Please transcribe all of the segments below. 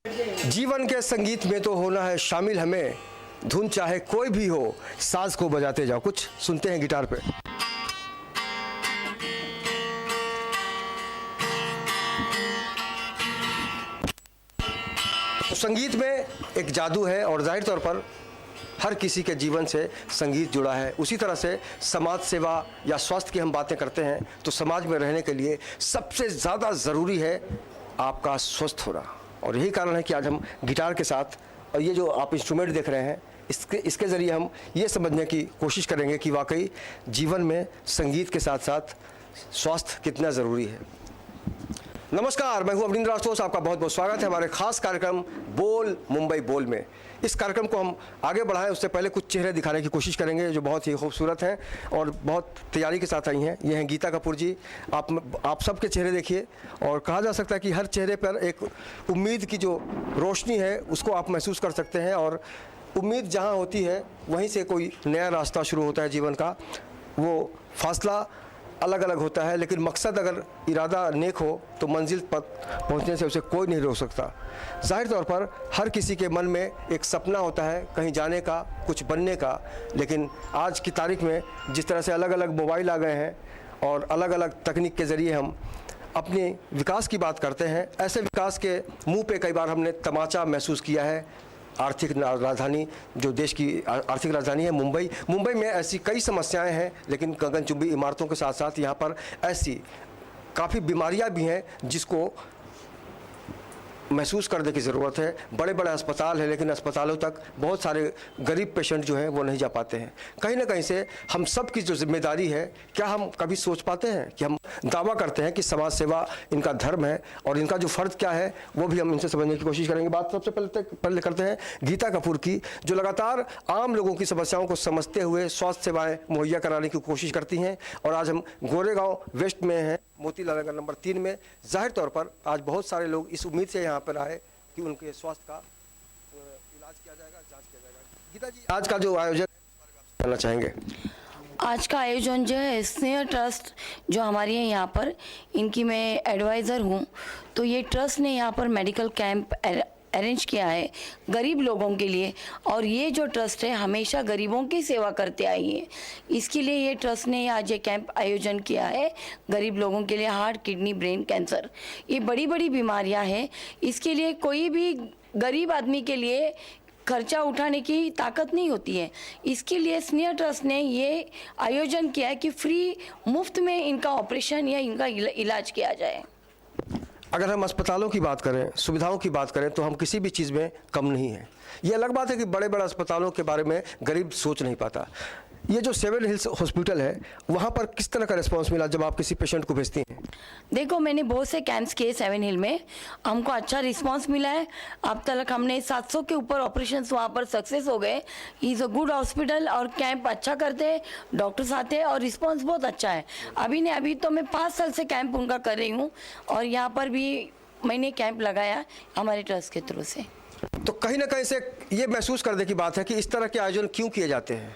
जीवन के संगीत में तो होना है शामिल हमें, धुन चाहे कोई भी हो, साज को बजाते जाओ। कुछ सुनते हैं गिटार पे। तो संगीत में एक जादू है और जाहिर तौर पर हर किसी के जीवन से संगीत जुड़ा है। उसी तरह से समाज सेवा या स्वास्थ्य की हम बातें करते हैं तो समाज में रहने के लिए सबसे ज़्यादा ज़रूरी है आपका स्वस्थ होना। और यही कारण है कि आज हम गिटार के साथ और ये जो आप इंस्ट्रूमेंट देख रहे हैं इसके ज़रिए हम ये समझने की कोशिश करेंगे कि वाकई जीवन में संगीत के साथ साथ स्वास्थ्य कितना ज़रूरी है। नमस्कार, मैं हूं अवनींद्र राठौर। आपका बहुत बहुत स्वागत है हमारे खास कार्यक्रम बोल मुंबई बोल में। इस कार्यक्रम को हम आगे बढ़ाएं उससे पहले कुछ चेहरे दिखाने की कोशिश करेंगे जो बहुत ही खूबसूरत हैं और बहुत तैयारी के साथ आई हैं। ये हैं गीता कपूर जी। आप सबके चेहरे देखिए और कहा जा सकता है कि हर चेहरे पर एक उम्मीद की जो रोशनी है उसको आप महसूस कर सकते हैं। और उम्मीद जहाँ होती है वहीं से कोई नया रास्ता शुरू होता है जीवन का। वो फासला अलग अलग होता है लेकिन मकसद अगर इरादा नेक हो तो मंजिल पर पहुंचने से उसे कोई नहीं रोक सकता। जाहिर तौर पर हर किसी के मन में एक सपना होता है कहीं जाने का, कुछ बनने का। लेकिन आज की तारीख में जिस तरह से अलग अलग मोबाइल आ गए हैं और अलग अलग तकनीक के ज़रिए हम अपने विकास की बात करते हैं, ऐसे विकास के मुंह पे कई बार हमने तमाचा महसूस किया है। आर्थिक राजधानी जो देश की आर्थिक राजधानी है मुंबई में ऐसी कई समस्याएं हैं लेकिन गगनचुंबी इमारतों के साथ साथ यहाँ पर ऐसी काफ़ी बीमारियाँ भी हैं जिसको महसूस करने की ज़रूरत है। बड़े बड़े अस्पताल हैं लेकिन अस्पतालों तक बहुत सारे गरीब पेशेंट जो हैं वो नहीं जा पाते हैं। कहीं ना कहीं से हम सब की जो जिम्मेदारी है, क्या हम कभी सोच पाते हैं कि हम दावा करते हैं कि समाज सेवा इनका धर्म है और इनका जो फ़र्ज क्या है वो भी हम इनसे समझने की कोशिश करेंगे। बात सबसे पहले करते हैं गीता कपूर की, जो लगातार आम लोगों की समस्याओं को समझते हुए स्वास्थ्य सेवाएँ मुहैया कराने की कोशिश करती हैं। और आज हम गोरेगांव वेस्ट में हैं, मोतीलाल नगर नंबर 3 में। जाहिर तौर पर आज बहुत सारे लोग इस उम्मीद से यहाँ पर आए कि उनके स्वास्थ्य का इलाज किया जाएगा, जांच किया जाएगा। गीता जी, आज का जो आयोजन करना चाहेंगे? आज का आयोजन जो है स्नेह ट्रस्ट जो हमारी है यहाँ पर, इनकी मैं एडवाइज़र हूँ। तो ये ट्रस्ट ने यहाँ पर मेडिकल कैंप अरेंज किया है गरीब लोगों के लिए। और ये जो ट्रस्ट है हमेशा गरीबों की सेवा करते आई है। इसके लिए ये ट्रस्ट ने आज ये कैंप आयोजन किया है गरीब लोगों के लिए। हार्ट, किडनी, ब्रेन कैंसर, ये बड़ी बड़ी बीमारियां हैं। इसके लिए कोई भी गरीब आदमी के लिए खर्चा उठाने की ताकत नहीं होती है। इसके लिए स्नेह ट्रस्ट ने ये आयोजन किया है कि फ्री मुफ्त में इनका ऑपरेशन या इनका इलाज किया जाए। अगर हम अस्पतालों की बात करें, सुविधाओं की बात करें तो हम किसी भी चीज़ में कम नहीं हैं। ये अलग बात है कि बड़े बड़े अस्पतालों के बारे में गरीब सोच नहीं पाता। ये जो 7 हिल्स हॉस्पिटल है वहाँ पर किस तरह का रिस्पांस मिला जब आप किसी पेशेंट को भेजती हैं? देखो, मैंने बहुत से कैंप्स किए 7 हिल में, हमको अच्छा रिस्पांस मिला है। अब तक हमने 700 के ऊपर ऑपरेशंस वहाँ पर सक्सेस हो गए। इज़ अ गुड हॉस्पिटल और कैंप अच्छा करते हैं, डॉक्टर्स आते हैं और रिस्पांस बहुत अच्छा है। अभी तो मैं 5 साल से कैंप उनका कर रही हूँ और यहाँ पर भी मैंने कैंप लगाया हमारे ट्रस्ट के थ्रू से। तो कहीं ना कहीं से ये महसूस करने की बात है कि इस तरह के आयोजन क्यों किए जाते हैं।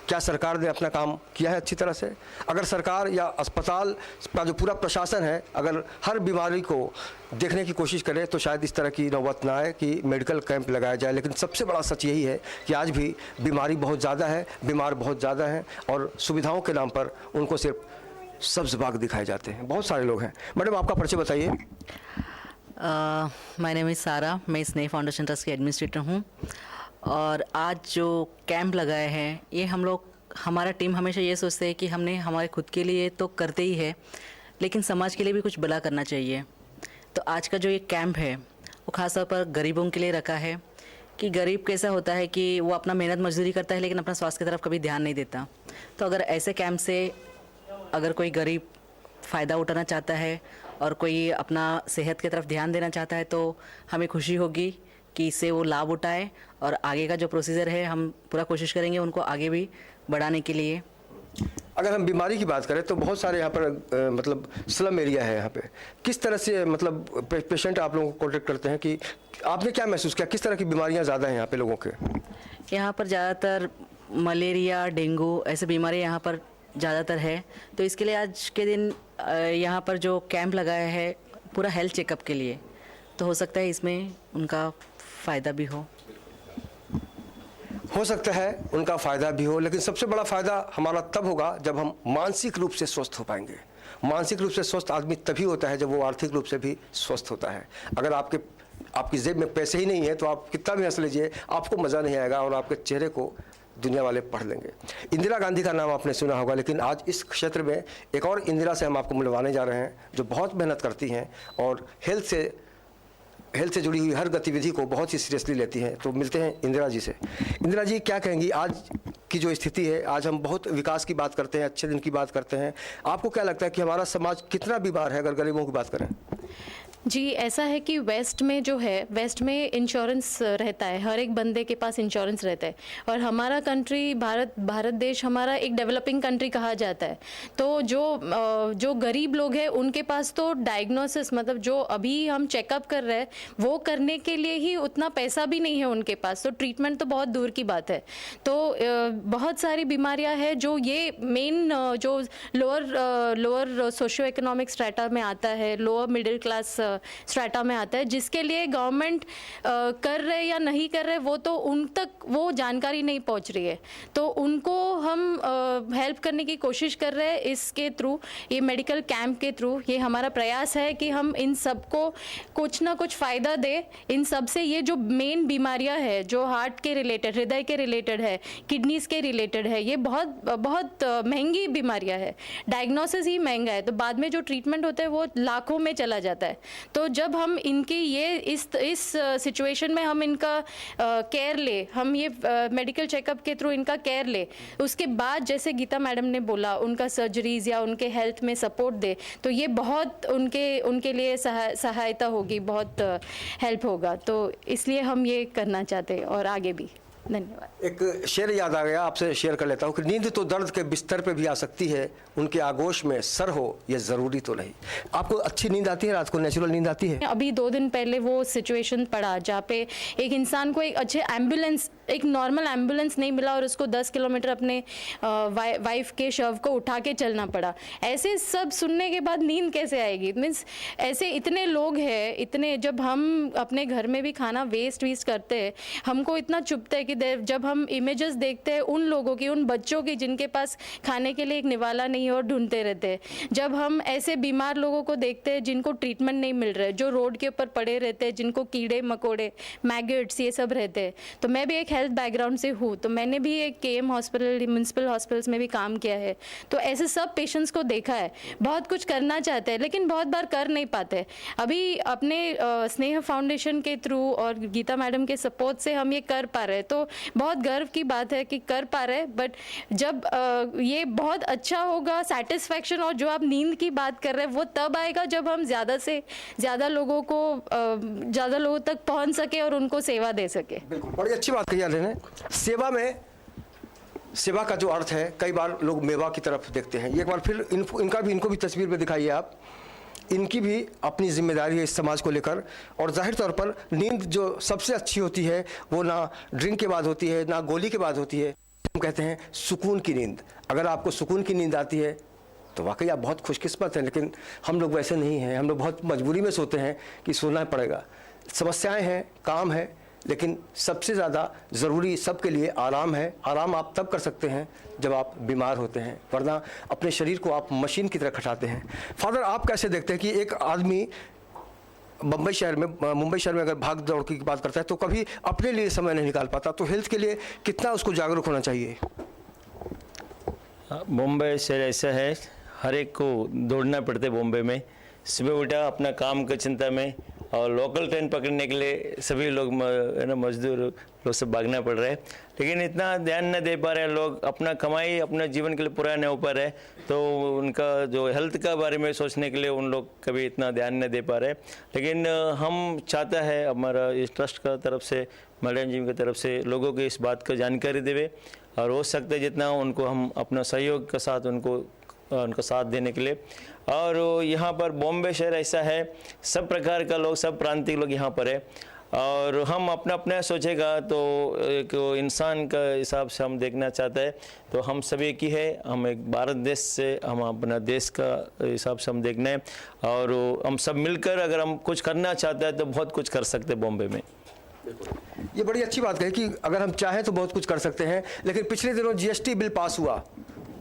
क्या सरकार ने अपना काम किया है अच्छी तरह से? अगर सरकार या अस्पताल का जो पूरा प्रशासन है अगर हर बीमारी को देखने की कोशिश करे तो शायद इस तरह की नौबत ना आए कि मेडिकल कैंप लगाया जाए। लेकिन सबसे बड़ा सच यही है कि आज भी बीमारी बहुत ज़्यादा है, बीमार बहुत ज़्यादा हैं और सुविधाओं के नाम पर उनको सिर्फ सब्ज बाग दिखाए जाते हैं। बहुत सारे लोग हैं। मैडम, आपका परिचय बताइए। माय नेम इज़ सारा। मैं स्नेह फाउंडेशन ट्रस्ट की एडमिनिस्ट्रेटर हूँ। और आज जो कैंप लगाए हैं ये हमारा टीम हमेशा ये सोचते हैं कि हमने हमारे खुद के लिए तो करते ही है लेकिन समाज के लिए भी कुछ भला करना चाहिए। तो आज का जो ये कैंप है वो ख़ासतौर पर गरीबों के लिए रखा है कि गरीब कैसा होता है कि वो अपना मेहनत मजदूरी करता है लेकिन अपना स्वास्थ्य की तरफ कभी ध्यान नहीं देता। तो अगर ऐसे कैंप से अगर कोई गरीब फ़ायदा उठाना चाहता है और कोई अपना सेहत की तरफ ध्यान देना चाहता है तो हमें खुशी होगी कि इससे वो लाभ उठाए। और आगे का जो प्रोसीजर है हम पूरा कोशिश करेंगे उनको आगे भी बढ़ाने के लिए। अगर हम बीमारी की बात करें तो बहुत सारे यहाँ पर मतलब स्लम एरिया है। यहाँ पे किस तरह से मतलब पेशेंट आप लोगों को कॉन्टेक्ट करते हैं कि आपने क्या महसूस किया, किस तरह की बीमारियाँ ज़्यादा हैं यहाँ पे लोगों के? यहाँ पर ज़्यादातर मलेरिया, डेंगू ऐसे बीमारी यहाँ पर ज़्यादातर है। तो इसके लिए आज के दिन यहाँ पर जो कैंप लगाया है पूरा हेल्थ चेकअप के लिए, तो हो सकता है इसमें उनका फ़ायदा भी हो सकता है उनका फ़ायदा भी हो, लेकिन सबसे बड़ा फ़ायदा हमारा तब होगा जब हम मानसिक रूप से स्वस्थ हो पाएंगे। मानसिक रूप से स्वस्थ आदमी तभी होता है जब वो आर्थिक रूप से भी स्वस्थ होता है। अगर आपकी जेब में पैसे ही नहीं है तो आप कितना भी हंस लीजिए, आपको मज़ा नहीं आएगा और आपके चेहरे को दुनिया वाले पढ़ लेंगे। इंदिरा गांधी का नाम आपने सुना होगा, लेकिन आज इस क्षेत्र में एक और इंदिरा से हम आपको मिलवाने जा रहे हैं जो बहुत मेहनत करती हैं और हेल्थ से जुड़ी हुई हर गतिविधि को बहुत ही सीरियसली लेती हैं। तो मिलते हैं इंदिरा जी से। इंदिरा जी, क्या कहेंगी आज की जो स्थिति है? आज हम बहुत विकास की बात करते हैं, अच्छे दिन की बात करते हैं। आपको क्या लगता है कि हमारा समाज कितना बीमार है अगर गरीबों की बात करें? जी, ऐसा है कि वेस्ट में जो है, वेस्ट में इंश्योरेंस रहता है, हर एक बंदे के पास इंश्योरेंस रहता है। और हमारा कंट्री भारत देश हमारा एक डेवलपिंग कंट्री कहा जाता है। तो जो गरीब लोग हैं उनके पास तो डायग्नोसिस, मतलब जो अभी हम चेकअप कर रहे हैं वो करने के लिए ही उतना पैसा भी नहीं है उनके पास, तो ट्रीटमेंट तो बहुत दूर की बात है। तो बहुत सारी बीमारियां हैं जो ये मेन जो लोअर सोशियो इकोनॉमिक स्ट्रेटा में आता है, लोअर मिडिल क्लास स्ट्रेटा में आता है, जिसके लिए गवर्नमेंट कर रहे या नहीं कर रहे वो तो उन तक वो जानकारी नहीं पहुंच रही है। तो उनको हम हेल्प करने की कोशिश कर रहे हैं इसके थ्रू, ये मेडिकल कैंप के थ्रू। ये हमारा प्रयास है कि हम इन सबको कुछ ना कुछ फ़ायदा दे। इन सब से ये जो मेन बीमारियां है जो हार्ट के रिलेटेड, हृदय के रिलेटेड है, किडनीज के रिलेटेड है, ये बहुत महंगी बीमारियां है। डायग्नोसिस ही महंगा है, तो बाद में जो ट्रीटमेंट होता है वो लाखों में चला जाता है। तो जब हम इनकी ये इस सिचुएशन में हम इनका केयर ले, हम ये मेडिकल चेकअप के थ्रू इनका केयर ले, उसके बाद जैसे गीता मैडम ने बोला उनका सर्जरीज या उनके हेल्थ में सपोर्ट दे, तो ये बहुत उनके लिए सहायता होगी, बहुत हेल्प होगा। तो इसलिए हम ये करना चाहते हैं और आगे भी। धन्यवाद। एक शेर याद आ गया, आपसे शेयर कर लेता हूँ कि नींद तो दर्द के बिस्तर पे भी आ सकती है, उनके आगोश में सर हो ये ज़रूरी तो नहीं। आपको अच्छी नींद आती है रात को, नेचुरल नींद आती है? अभी 2 दिन पहले वो सिचुएशन पड़ा जहाँ पे एक इंसान को एक अच्छे एम्बुलेंस, एक नॉर्मल एम्बुलेंस नहीं मिला और उसको 10 किलोमीटर अपने वाइफ के शव को उठा के चलना पड़ा। ऐसे सब सुनने के बाद नींद कैसे आएगी? मीन्स ऐसे इतने लोग हैं, इतने, जब हम अपने घर में भी खाना वेस्ट करते हैं, हमको इतना चुभता है कि जब हम इमेजेस देखते हैं उन लोगों की, उन बच्चों की जिनके पास खाने के लिए एक निवाला नहीं है और ढूंढते रहते हैं, जब हम ऐसे बीमार लोगों को देखते हैं जिनको ट्रीटमेंट नहीं मिल रहा है, जो रोड के ऊपर पड़े रहते हैं, जिनको कीड़े मकोड़े, मैगेट्स, ये सब रहते हैं। तो मैं भी एक हेल्थ बैकग्राउंड से हूँ, तो मैंने भी एक KM हॉस्पिटल, म्यूनसिपल हॉस्पिटल्स में भी काम किया है। तो ऐसे सब पेशेंट्स को देखा है, बहुत कुछ करना चाहते हैं लेकिन बहुत बार कर नहीं पाते। अभी अपने स्नेह फाउंडेशन के थ्रू और गीता मैडम के सपोर्ट से हम ये कर पा रहे हैं, तो बहुत गर्व की बात है कि कर पा रहे हैं। बट जब ये बहुत अच्छा होगा, सेटिस्फैक्शन, और जो आप नींद की बात कर रहे हैं वो तब आएगा जब हम ज़्यादा से ज़्यादा लोगों तक पहुंच सके और उनको सेवा दे सके। बिल्कुल, बड़ी अच्छी बात कही आपने। सेवा में, सेवा का जो अर्थ है, कई बार लोग मेवा की तरफ देखते हैं। एक बार फिर इनको भी तस्वीर में दिखाइए आप। इनकी भी अपनी जिम्मेदारी है इस समाज को लेकर। और जाहिर तौर पर नींद जो सबसे अच्छी होती है वो ना ड्रिंक के बाद होती है, ना गोली के बाद होती है। हम कहते हैं सुकून की नींद। अगर आपको सुकून की नींद आती है तो वाकई आप बहुत खुशकिस्मत हैं, लेकिन हम लोग वैसे नहीं हैं। हम लोग बहुत मजबूरी में सोते हैं कि सोना पड़ेगा। समस्याएं हैं, काम है, लेकिन सबसे ज़्यादा ज़रूरी सबके लिए आराम है। आराम आप तब कर सकते हैं जब आप बीमार होते हैं, वरना अपने शरीर को आप मशीन की तरह खटाते हैं। फादर, आप कैसे देखते हैं कि एक आदमी मुंबई शहर में अगर भाग दौड़ की बात करता है तो कभी अपने लिए समय नहीं निकाल पाता, तो हेल्थ के लिए कितना उसको जागरूक होना चाहिए? मुंबई शहर ऐसा है, हर एक को दौड़ना पड़ता है। बॉम्बे में सुबह उठा अपना काम की चिंता में, और लोकल ट्रेन पकड़ने के लिए सभी लोग मजदूर लोग सब भागना पड़ रहा है, लेकिन इतना ध्यान न दे पा रहे हैं लोग। अपना कमाई अपने जीवन के लिए पूरा नहीं हो पा रहा है, तो उनका जो हेल्थ का बारे में सोचने के लिए उन लोग कभी इतना ध्यान न दे पा रहे। लेकिन हम चाहता है हमारा इस ट्रस्ट का तरफ से, मैडम जी की तरफ से लोगों को इस बात का जानकारी देवे, और हो सकता है जितना उनको हम अपना सहयोग के साथ उनका साथ देने के लिए। और यहाँ पर बॉम्बे शहर ऐसा है, सब प्रकार का लोग, सब प्रांतीय लोग यहाँ पर है। और हम अपना अपना सोचेगा तो एक इंसान का हिसाब से हम देखना चाहते हैं, तो हम सभी की है, हम एक भारत देश से, हम अपना देश का हिसाब से हम देखना है, और हम सब मिलकर अगर हम कुछ करना चाहते हैं तो बहुत कुछ कर सकते हैं बॉम्बे में। ये बड़ी अच्छी बात कही कि अगर हम चाहें तो बहुत कुछ कर सकते हैं, लेकिन पिछले दिनों जीएसटी बिल पास हुआ,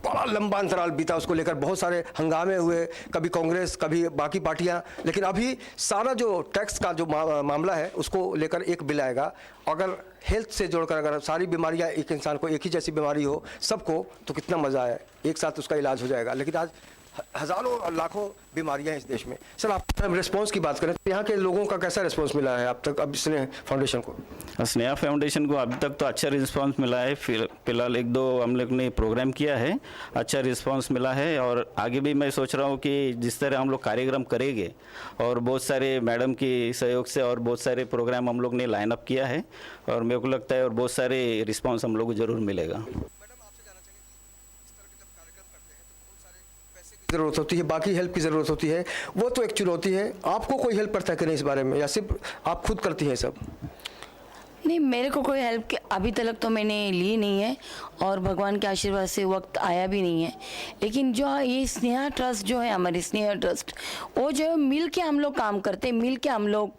बड़ा लंबा अंतराल बीता उसको लेकर, बहुत सारे हंगामे हुए, कभी कांग्रेस कभी बाकी पार्टियां, लेकिन अभी सारा जो टैक्स का जो मामला है उसको लेकर एक बिल आएगा। अगर हेल्थ से जोड़कर अगर सारी बीमारियां एक इंसान को एक ही जैसी बीमारी हो सबको, तो कितना मज़ा आए, एक साथ उसका इलाज हो जाएगा। लेकिन आज हज़ारों और लाखों बीमारियां हैं इस देश में। सर, आप रिस्पॉन्स की बात करें तो यहाँ के लोगों का कैसा रिस्पॉन्स मिला है अब तक, अब स्नेह फाउंडेशन को? स्नेहा फाउंडेशन को अभी तक तो अच्छा रिस्पांस मिला है। फिलहाल 1-2 हम लोग ने प्रोग्राम किया है, अच्छा रिस्पांस मिला है, और आगे भी मैं सोच रहा हूँ कि जिस तरह हम लोग कार्यक्रम करेंगे और बहुत सारे मैडम की सहयोग से और बहुत सारे प्रोग्राम हम लोग ने लाइन अप किया है, और मेरे को लगता है और बहुत सारे रिस्पॉन्स हम लोग को ज़रूर मिलेगा। ज़रूरत होती है, बाकी हेल्प की ज़रूरत होती है, वो तो एक चुनौती है। आपको कोई हेल्प करता है कि नहीं इस बारे में, या सिर्फ आप खुद करती हैं सब? नहीं, मेरे को कोई हेल्प अभी तक तो मैंने ली नहीं है, और भगवान के आशीर्वाद से वक्त आया भी नहीं है। लेकिन जो ये स्नेहा ट्रस्ट जो है, हमारी स्नेहा ट्रस्ट, वो जो है मिल के हम लोग काम करते हैं, मिल के हम लोग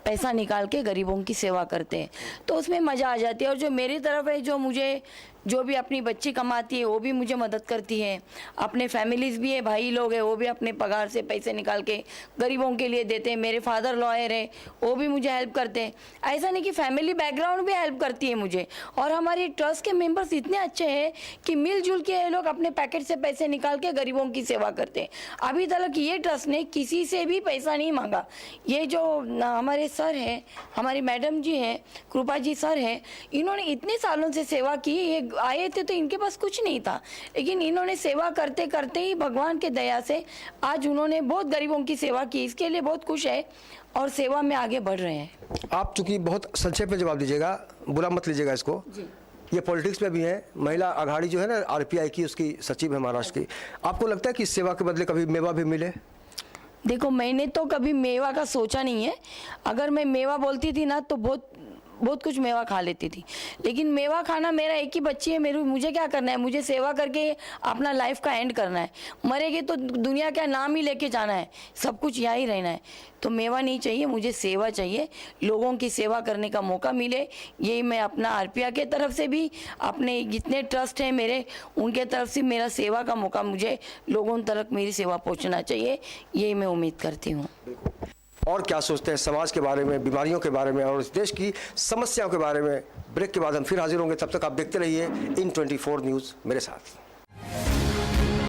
पैसा निकाल के गरीबों की सेवा करते हैं, तो उसमें मज़ा आ जाती है। और जो मेरी तरफ है, जो मुझे जो भी अपनी बच्ची कमाती है वो भी मुझे मदद करती है, अपने फैमिलीज़ भी है, भाई लोग हैं, वो भी अपने पगार से पैसे निकाल के गरीबों के लिए देते हैं। मेरे फादर लॉयर है, वो भी मुझे हेल्प करते हैं। ऐसा नहीं कि फैमिली बैकग्राउंड भी हेल्प करती है मुझे। और हमारी ट्रस्ट के मेंबर्स इतने अच्छे हैं कि मिलजुल के ये लोग अपने पैकेट से पैसे निकाल के गरीबों की सेवा करते हैं। अभी तक ये ट्रस्ट ने किसी से भी पैसा नहीं मांगा। ये जो हमारे सर हैं, हमारी मैडम जी हैं, कृपा जी सर हैं, इन्होंने इतने सालों से सेवा की। ये आए थे तो इनके पास कुछ नहीं था, लेकिन इन्होंने सेवा करते करते ही भगवान के दया से आज उन्होंने बहुत गरीबों की सेवा की। इसके लिए बहुत खुश है और सेवा में आगे बढ़ रहे हैं। आप चूंकि बहुत संक्षेप में जवाब दीजिएगा, बुरा मत लीजिएगा इसको। ये पॉलिटिक्स में भी है, महिला आघाड़ी जो है ना आरपीआई की, उसकी सचिव है महाराष्ट्र की। आपको लगता है कि इस सेवा के बदले कभी मेवा भी मिले? देखो, मैंने तो कभी मेवा का सोचा नहीं है। अगर मैं मेवा बोलती थी ना तो बहुत कुछ मेवा खा लेती थी, लेकिन मेवा खाना, मेरा एक ही बच्ची है, मुझे क्या करना है? मुझे सेवा करके अपना लाइफ का एंड करना है। मरेगी तो दुनिया का नाम ही लेके जाना है, सब कुछ यहाँ ही रहना है। तो मेवा नहीं चाहिए, मुझे सेवा चाहिए, लोगों की सेवा करने का मौका मिले। यही मैं अपना आरपीआई के तरफ से भी, अपने जितने ट्रस्ट हैं मेरे, उनके तरफ से मेरा सेवा का मौका, मुझे लोगों तक मेरी सेवा पहुँचना चाहिए, यही मैं उम्मीद करती हूँ। और क्या सोचते हैं समाज के बारे में, बीमारियों के बारे में और इस देश की समस्याओं के बारे में? ब्रेक के बाद हम फिर हाजिर होंगे, तब तक आप देखते रहिए इन 24 न्यूज़ मेरे साथ।